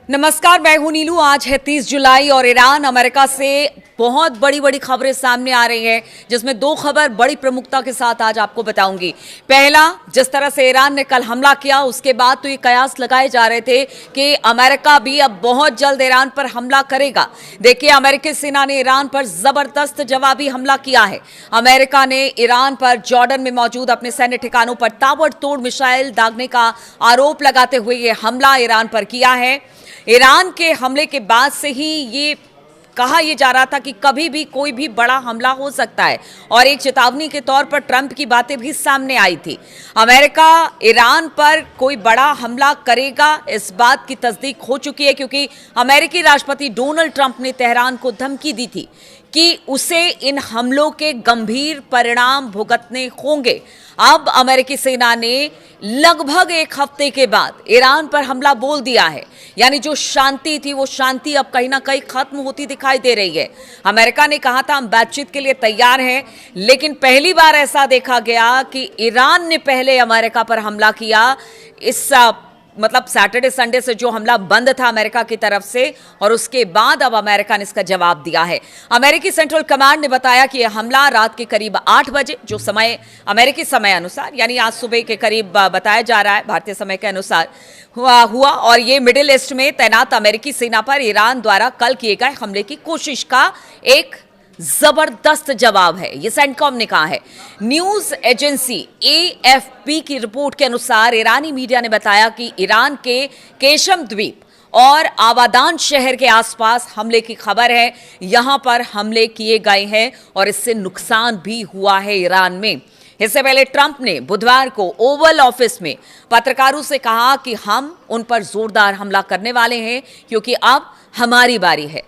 नमस्कार, मैं हूं नीलू। आज है 30 जुलाई और ईरान अमेरिका से बहुत बड़ी बड़ी खबरें सामने आ रही हैं, जिसमें दो खबर बड़ी प्रमुखता के साथ आज आपको बताऊंगी। पहला, जिस तरह से ईरान ने कल हमला किया, उसके बाद तो ये कयास लगाए जा रहे थे कि अमेरिका भी अब बहुत जल्द ईरान पर हमला करेगा। देखिए, अमेरिकी सेना ने ईरान पर जबरदस्त जवाबी हमला किया है। अमेरिका ने ईरान पर जॉर्डन में मौजूद अपने सैन्य ठिकानों पर ताबड़तोड़ मिसाइल दागने का आरोप लगाते हुए ये हमला ईरान पर किया है। ईरान के हमले के बाद से ही ये कहा यह जा रहा था कि कभी भी कोई भी बड़ा हमला हो सकता है और एक चेतावनी के तौर पर ट्रंप की बातें भी सामने आई थी। अमेरिका ईरान पर कोई बड़ा हमला करेगा, इस बात की तस्दीक हो चुकी है, क्योंकि अमेरिकी राष्ट्रपति डोनाल्ड ट्रंप ने तेहरान को धमकी दी थी कि उसे इन हमलों के गंभीर परिणाम भुगतने होंगे। अब अमेरिकी सेना ने लगभग एक हफ्ते के बाद ईरान पर हमला बोल दिया है, यानी जो शांति थी वो शांति अब कहीं ना कहीं खत्म होती दिखाई दे रही है। अमेरिका ने कहा था हम बातचीत के लिए तैयार हैं, लेकिन पहली बार ऐसा देखा गया कि ईरान ने पहले अमेरिका पर हमला किया। इस मतलब सैटरडे संडे से जो हमला बंद था अमेरिका की तरफ से, और उसके बाद अब अमेरिका ने इसका जवाब दिया है। अमेरिकी सेंट्रल कमांड ने बताया कि यह हमला रात के करीब 8 बजे, जो समय अमेरिकी समय अनुसार यानी आज सुबह के करीब बताया जा रहा है भारतीय समय के अनुसार हुआ और ये मिडिल ईस्ट में तैनात अमेरिकी सेना पर ईरान द्वारा कल किए गए हमले की कोशिश का एक जबरदस्त जवाब है, ये सेंटकॉम ने कहा है। न्यूज एजेंसी एएफपी की रिपोर्ट के अनुसार ईरानी मीडिया ने बताया कि ईरान के केशम द्वीप और आबादान शहर के आसपास हमले की खबर है। यहां पर हमले किए गए हैं और इससे नुकसान भी हुआ है ईरान में। इससे पहले ट्रंप ने बुधवार को ओवल ऑफिस में पत्रकारों से कहा कि हम उन पर जोरदार हमला करने वाले हैं क्योंकि अब हमारी बारी है।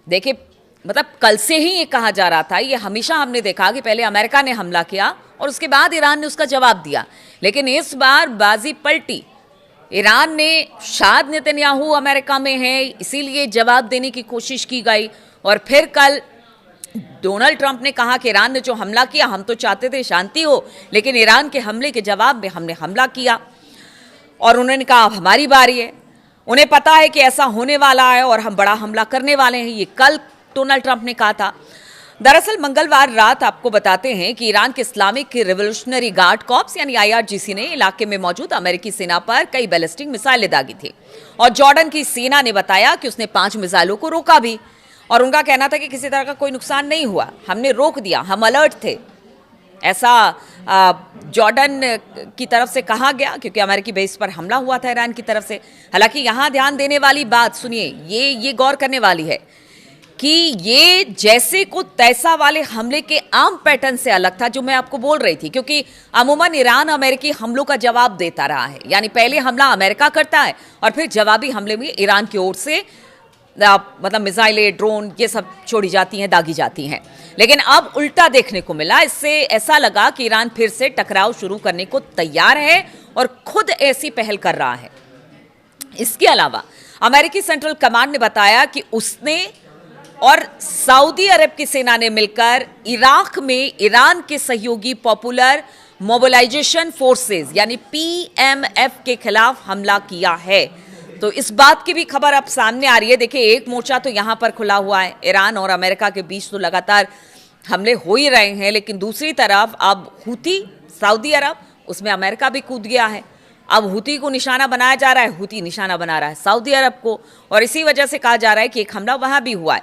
देखिए, मतलब कल से ही ये कहा जा रहा था, ये हमेशा हमने देखा कि पहले अमेरिका ने हमला किया और उसके बाद ईरान ने उसका जवाब दिया, लेकिन इस बार बाजी पलटी। ईरान ने शायद नेतन्याहू अमेरिका में है इसीलिए जवाब देने की कोशिश की गई, और फिर कल डोनाल्ड ट्रंप ने कहा कि ईरान ने जो हमला किया, हम तो चाहते थे शांति हो, लेकिन ईरान के हमले के जवाब में हमने हमला किया। और उन्होंने कहा अब हमारी बारी है। उन्हें पता है कि ऐसा होने वाला है और हम बड़ा हमला करने वाले हैं, ये कल डोनाल्ड ट्रंप ने कहा था। दरअसल मंगलवार रात आपको बताते हैं कि ईरान के इस्लामिक रिवोल्यूशनरी गार्ड कॉर्प्स यानी आईआरजीसी ने इलाके में मौजूद अमेरिकी सेना पर कई बैलिस्टिक मिसाइलें दागी थी, और जॉर्डन की सेना ने बताया कि उसने 5 मिसाइलों को रोका भी, और उनका कहना था कि किसी तरह का कोई नुकसान नहीं हुआ, हमने रोक दिया, हम अलर्ट थे। ऐसा जॉर्डन की तरफ से कहा गया क्योंकि अमेरिकी बेस पर हमला हुआ था ईरान की तरफ से। हालांकि यहां ध्यान देने वाली बात सुनिए, ये गौर करने वाली है कि ये जैसे को तैसा वाले हमले के आम पैटर्न से अलग था जो मैं आपको बोल रही थी, क्योंकि अमूमन ईरान अमेरिकी हमलों का जवाब देता रहा है, यानी पहले हमला अमेरिका करता है और फिर जवाबी हमले में ईरान की ओर से मतलब मिसाइलें, ड्रोन, ये सब छोड़ी जाती हैं, दागी जाती हैं। लेकिन अब उल्टा देखने को मिला। इससे ऐसा लगा कि ईरान फिर से टकराव शुरू करने को तैयार है और खुद ऐसी पहल कर रहा है। इसके अलावा अमेरिकी सेंट्रल कमांड ने बताया कि उसने और सऊदी अरब की सेना ने मिलकर इराक में ईरान के सहयोगी पॉपुलर मोबिलाइजेशन फोर्सेस यानी पीएमएफ के खिलाफ हमला किया है। तो इस बात की भी खबर अब सामने आ रही है। देखिए, एक मोर्चा तो यहां पर खुला हुआ है, ईरान और अमेरिका के बीच तो लगातार हमले हो ही रहे हैं, लेकिन दूसरी तरफ अब हुती, सऊदी अरब, उसमें अमेरिका भी कूद गया है। अब हुती को निशाना बनाया जा रहा है, हुती निशाना बना रहा है सऊदी अरब को, और इसी वजह से कहा जा रहा है कि एक हमला वहां भी हुआ है।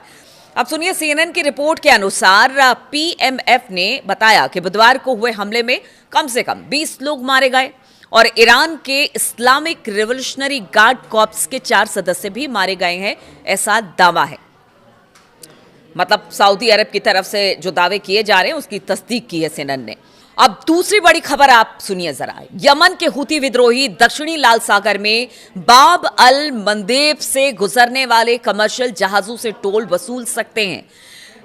अब सुनिए, सीएनएन की रिपोर्ट के अनुसार पीएमएफ ने बताया कि बुधवार को हुए हमले में कम से कम 20 लोग मारे गए और ईरान के इस्लामिक रिवोल्यूशनरी गार्ड कॉर्प्स के 4 सदस्य भी मारे गए हैं, ऐसा दावा है। मतलब सऊदी अरब की तरफ से जो दावे किए जा रहे हैं उसकी तस्दीक की है सीएनएन ने। अब दूसरी बड़ी खबर आप सुनिए जरा। यमन के हुती विद्रोही दक्षिणी लाल सागर में बाब अल मंदेब से गुजरने वाले कमर्शियल जहाजों से टोल वसूल सकते हैं।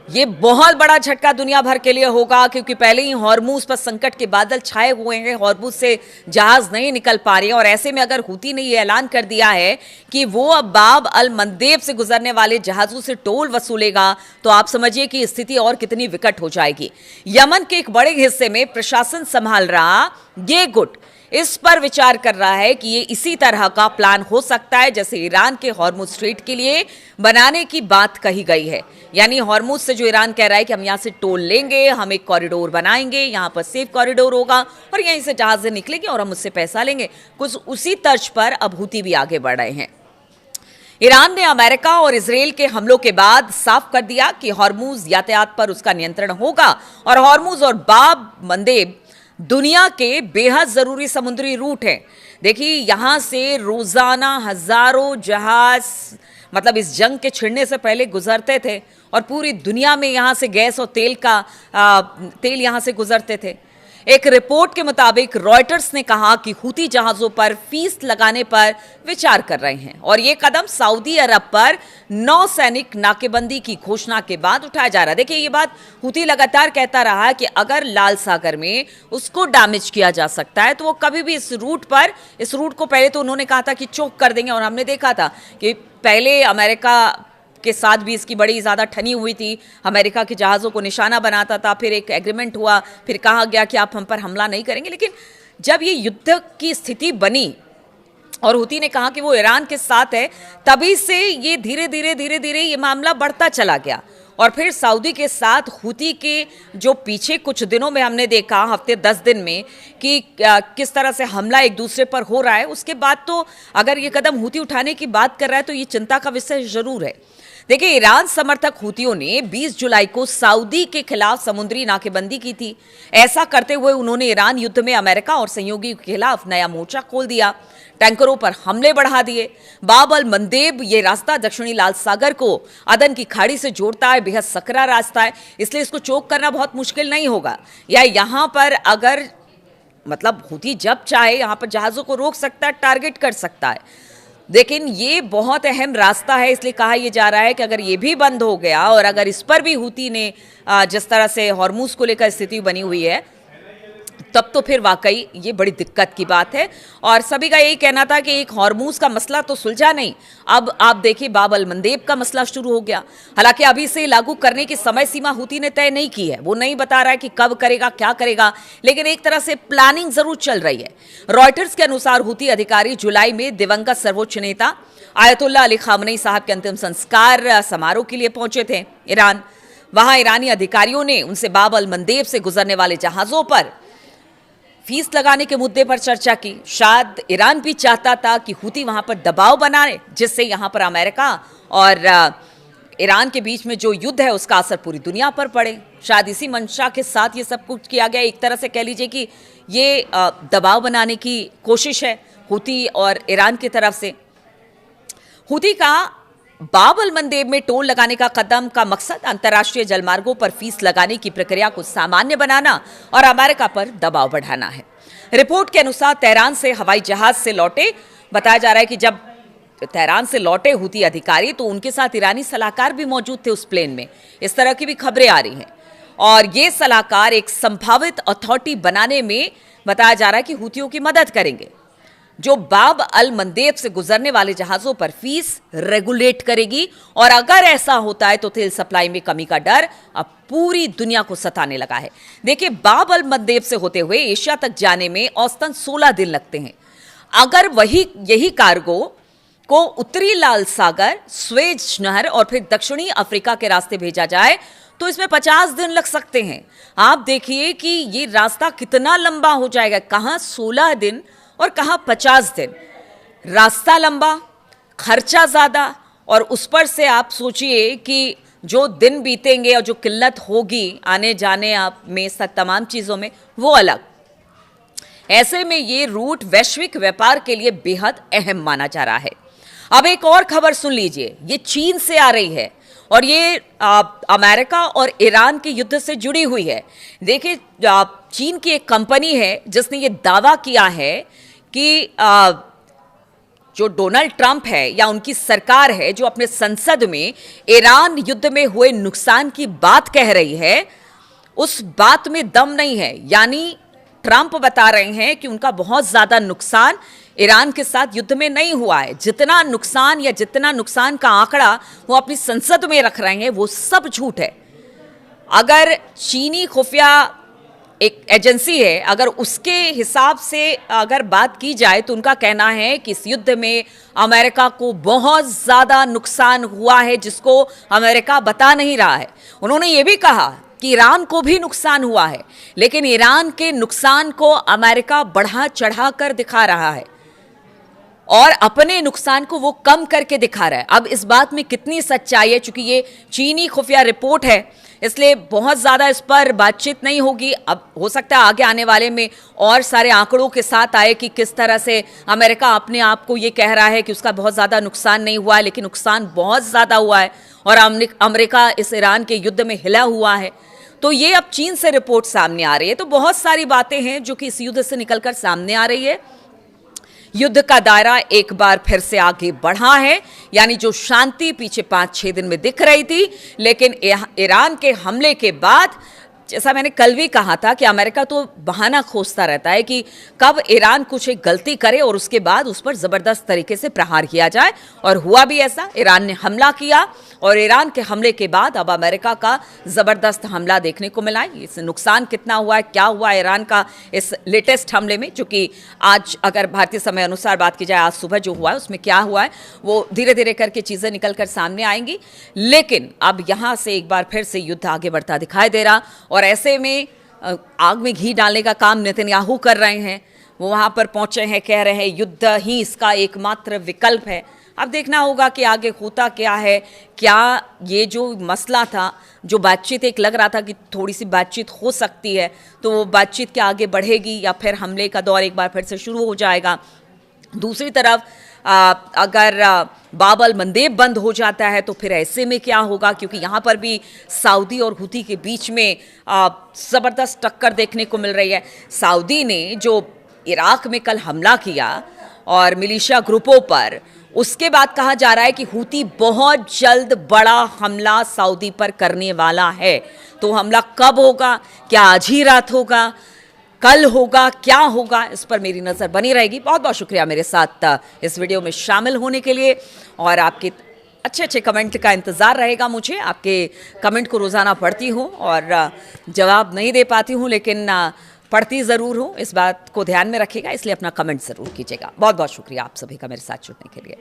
ये बहुत बड़ा झटका दुनिया भर के लिए होगा, क्योंकि पहले ही हॉर्मूज पर संकट के बादल छाए हुए हैं, हॉर्मूज से जहाज नहीं निकल पा रहे हैं, और ऐसे में अगर हुती ने ये ऐलान कर दिया है कि वो अब बाब अल मंदेब से गुजरने वाले जहाजों से टोल वसूलेगा, तो आप समझिए कि स्थिति और कितनी विकट हो जाएगी। यमन के एक बड़े हिस्से में प्रशासन संभाल रहा ये गुट इस पर विचार कर रहा है कि ये इसी तरह का प्लान हो सकता है जैसे ईरान के हॉर्मुज स्ट्रेट के लिए बनाने की बात कही गई है। यानी हॉर्मुज से जो ईरान कह रहा है कि हम यहां से टोल लेंगे, हम एक कॉरिडोर बनाएंगे, यहां पर सेफ कॉरिडोर होगा और यहीं से जहाजें निकलेंगे और हम उससे पैसा लेंगे। कुछ उसी तर्ज पर अब हूती भी आगे बढ़ रहे हैं। ईरान ने अमेरिका और इजराइल के हमलों के बाद साफ कर दिया कि हॉर्मुज यातायात पर उसका नियंत्रण होगा और हॉर्मुज और बाब मंदेब दुनिया के बेहद जरूरी समुद्री रूट हैं। देखिए, यहां से रोजाना हजारों जहाज मतलब इस जंग के छिड़ने से पहले गुजरते थे और पूरी दुनिया में यहां से गैस और तेल यहां से गुजरते थे। एक रिपोर्ट के मुताबिक रॉयटर्स ने कहा कि हूती जहाजों पर फीस लगाने पर विचार कर रहे हैं और यह कदम सऊदी अरब पर नौसैनिक नाकेबंदी की घोषणा के बाद उठाया जा रहा है। देखिए, ये बात हूती लगातार कहता रहा कि अगर लाल सागर में उसको डैमेज किया जा सकता है तो वो कभी भी इस रूट को पहले तो उन्होंने कहा था कि चोक कर देंगे और हमने देखा था कि पहले अमेरिका के साथ भी इसकी बड़ी ज़्यादा ठनी हुई थी। अमेरिका के जहाज़ों को निशाना बनाता था, फिर एक एग्रीमेंट हुआ, फिर कहा गया कि आप हम पर हमला नहीं करेंगे। लेकिन जब ये युद्ध की स्थिति बनी और हूती ने कहा कि वो ईरान के साथ है, तभी से ये धीरे धीरे ये मामला बढ़ता चला गया। और फिर सऊदी के साथ हूती के जो पीछे कुछ दिनों में हमने देखा, हफ्ते 10 दिन में, कि किस तरह से हमला एक दूसरे पर हो रहा है, उसके बाद तो अगर ये कदम हूती उठाने की बात कर रहा है तो ये चिंता का विषय जरूर है। देखिए, ईरान समर्थक हूतियों ने 20 जुलाई को सऊदी के खिलाफ समुद्री नाकेबंदी की थी। ऐसा करते हुए उन्होंने ईरान युद्ध में अमेरिका और सहयोगी के खिलाफ नया मोर्चा खोल दिया, टैंकरों पर हमले बढ़ा दिए। बाब अल मंदेब ये रास्ता दक्षिणी लाल सागर को अदन की खाड़ी से जोड़ता है, बेहद सकरा रास्ता है, इसलिए इसको चोक करना बहुत मुश्किल नहीं होगा। या यहाँ पर अगर मतलब हूती जब चाहे यहाँ पर जहाज़ों को रोक सकता है, टारगेट कर सकता है। लेकिन ये बहुत अहम रास्ता है, इसलिए कहा यह जा रहा है कि अगर ये भी बंद हो गया और अगर इस पर भी हूती ने जिस तरह से हॉर्मुज को लेकर स्थिति बनी हुई है, तब तो फिर वाकई ये बड़ी दिक्कत की बात है। और सभी का यही कहना था कि एक हॉर्मुज का मसला तो सुलझा नहीं, अब आप देखिए बाब अल मंदेब का मसला शुरू हो गया। हालांकि अभी से लागू करने की समय सीमा हूती ने तय नहीं की है, वो नहीं बता रहा है कि कब करेगा, क्या करेगा, लेकिन एक तरह से प्लानिंग जरूर चल रही है। रॉयटर्स के अनुसार हूती अधिकारी जुलाई में दिवंगत सर्वोच्च नेता आयतुल्लाह अली खामनेई साहब के अंतिम संस्कार समारोह के लिए पहुंचे थे ईरान। वहां ईरानी अधिकारियों ने उनसे बाब अल मंदेब से गुजरने वाले जहाजों पर फीस लगाने के मुद्दे पर चर्चा की। शायद ईरान भी चाहता था कि हूती वहां पर दबाव बनाए, जिससे यहां पर अमेरिका और ईरान के बीच में जो युद्ध है उसका असर पूरी दुनिया पर पड़े। शायद इसी मंशा के साथ ये सब कुछ किया गया। एक तरह से कह लीजिए कि ये दबाव बनाने की कोशिश है हूती और ईरान की तरफ से। हूती का बाब अल मंदेब में टोल लगाने का कदम का मकसद अंतर्राष्ट्रीय जलमार्गों पर फीस लगाने की प्रक्रिया को सामान्य बनाना और अमेरिका पर दबाव बढ़ाना है। रिपोर्ट के अनुसार तेहरान से हवाई जहाज से लौटे, बताया जा रहा है कि जब तेहरान से लौटे हूती अधिकारी तो उनके साथ ईरानी सलाहकार भी मौजूद थे उस प्लेन में। इस तरह की भी खबरें आ रही हैं और ये सलाहकार एक संभावित अथॉरिटी बनाने में बताया जा रहा है कि हूतियों की मदद करेंगे, जो बाब अल मंदेब से गुजरने वाले जहाजों पर फीस रेगुलेट करेगी। और अगर ऐसा होता है तो तेल सप्लाई में कमी का डर अब पूरी दुनिया को सताने लगा है। देखिए, बाब अल मंदेब से होते हुए एशिया तक जाने में औसतन 16 दिन लगते हैं। अगर यही कार्गो को उत्तरी लाल सागर, स्वेज नहर और फिर दक्षिणी अफ्रीका के रास्ते भेजा जाए तो इसमें 50 दिन लग सकते हैं। आप देखिए कि ये रास्ता कितना लंबा हो जाएगा, कहां 16 दिन और कहां 50 दिन। रास्ता लंबा, खर्चा ज्यादा, और उस पर से आप सोचिए कि जो दिन बीतेंगे और जो किल्लत होगी आने जाने आप में सब तमाम चीजों में, वो अलग। ऐसे में ये रूट वैश्विक व्यापार के लिए बेहद अहम माना जा रहा है। अब एक और खबर सुन लीजिए, ये चीन से आ रही है और ये अमेरिका और ईरान के युद्ध से जुड़ी हुई है। देखिए, चीन की एक कंपनी है जिसने ये दावा किया है कि जो डोनाल्ड ट्रंप है या उनकी सरकार है, जो अपने संसद में ईरान युद्ध में हुए नुकसान की बात कह रही है, उस बात में दम नहीं है। यानी ट्रंप बता रहे हैं कि उनका बहुत ज्यादा नुकसान ईरान के साथ युद्ध में नहीं हुआ है। जितना नुकसान का आंकड़ा वो अपनी संसद में रख रहे हैं, वो सब झूठ है। अगर चीनी खुफिया एक एजेंसी है, अगर उसके हिसाब से अगर बात की जाए तो उनका कहना है कि इस युद्ध में अमेरिका को बहुत ज़्यादा नुकसान हुआ है, जिसको अमेरिका बता नहीं रहा है। उन्होंने ये भी कहा कि ईरान को भी नुकसान हुआ है, लेकिन ईरान के नुकसान को अमेरिका बढ़ा चढ़ा कर दिखा रहा है और अपने नुकसान को वो कम करके दिखा रहा है। अब इस बात में कितनी सच्चाई है, चूंकि ये चीनी खुफिया रिपोर्ट है, इसलिए बहुत ज़्यादा इस पर बातचीत नहीं होगी। अब हो सकता है आगे आने वाले में और सारे आंकड़ों के साथ आए कि किस तरह से अमेरिका अपने आप को ये कह रहा है कि उसका बहुत ज़्यादा नुकसान नहीं हुआ है, लेकिन नुकसान बहुत ज़्यादा हुआ है और अमेरिका इस ईरान के युद्ध में हिला हुआ है। तो ये अब चीन से रिपोर्ट सामने आ रही है। तो बहुत सारी बातें हैं जो कि इस युद्ध से निकलकर सामने आ रही है। युद्ध का दायरा एक बार फिर से आगे बढ़ा है, यानी जो शांति पीछे 5-6 दिन में दिख रही थी, लेकिन ईरान के हमले के बाद, जैसा मैंने कल भी कहा था कि अमेरिका तो बहाना खोजता रहता है कि कब ईरान कुछ एक गलती करे और उसके बाद उस पर ज़बरदस्त तरीके से प्रहार किया जाए, और हुआ भी ऐसा। ईरान ने हमला किया और ईरान के हमले के बाद अब अमेरिका का ज़बरदस्त हमला देखने को मिला है। इस नुकसान कितना हुआ है, क्या हुआ ईरान का इस लेटेस्ट हमले में, जो कि आज अगर भारतीय समय अनुसार बात की जाए, आज सुबह जो हुआ है उसमें क्या हुआ है, वो धीरे धीरे करके चीज़ें निकल कर सामने आएंगी। लेकिन अब यहाँ से एक बार फिर से युद्ध आगे बढ़ता दिखाई दे रहा, और ऐसे में आग में घी डालने का काम नेतन्याहू कर रहे हैं। वो वहाँ पर पहुँचे हैं, कह रहे हैं युद्ध ही इसका एकमात्र विकल्प है। अब देखना होगा कि आगे होता क्या है। क्या ये जो मसला था, जो बातचीत एक लग रहा था कि थोड़ी सी बातचीत हो सकती है, तो वो बातचीत क्या आगे बढ़ेगी या फिर हमले का दौर एक बार फिर से शुरू हो जाएगा। दूसरी तरफ अगर बाब अल मंदेब बंद हो जाता है तो फिर ऐसे में क्या होगा, क्योंकि यहाँ पर भी सऊदी और हुती के बीच में ज़बरदस्त टक्कर देखने को मिल रही है। सऊदी ने जो इराक में कल हमला किया और मिलिशिया ग्रुपों पर, उसके बाद कहा जा रहा है कि हुती बहुत जल्द बड़ा हमला सऊदी पर करने वाला है। तो हमला कब होगा, क्या आज ही रात होगा, कल होगा, क्या होगा, इस पर मेरी नज़र बनी रहेगी। बहुत बहुत शुक्रिया मेरे साथ इस वीडियो में शामिल होने के लिए, और आपके अच्छे अच्छे कमेंट का इंतज़ार रहेगा मुझे। आपके कमेंट को रोज़ाना पढ़ती हूँ और जवाब नहीं दे पाती हूँ, लेकिन पढ़ती ज़रूर हूँ। इस बात को ध्यान में रखिएगा, इसलिए अपना कमेंट ज़रूर कीजिएगा। बहुत बहुत शुक्रिया आप सभी का मेरे साथ जुड़ने के लिए।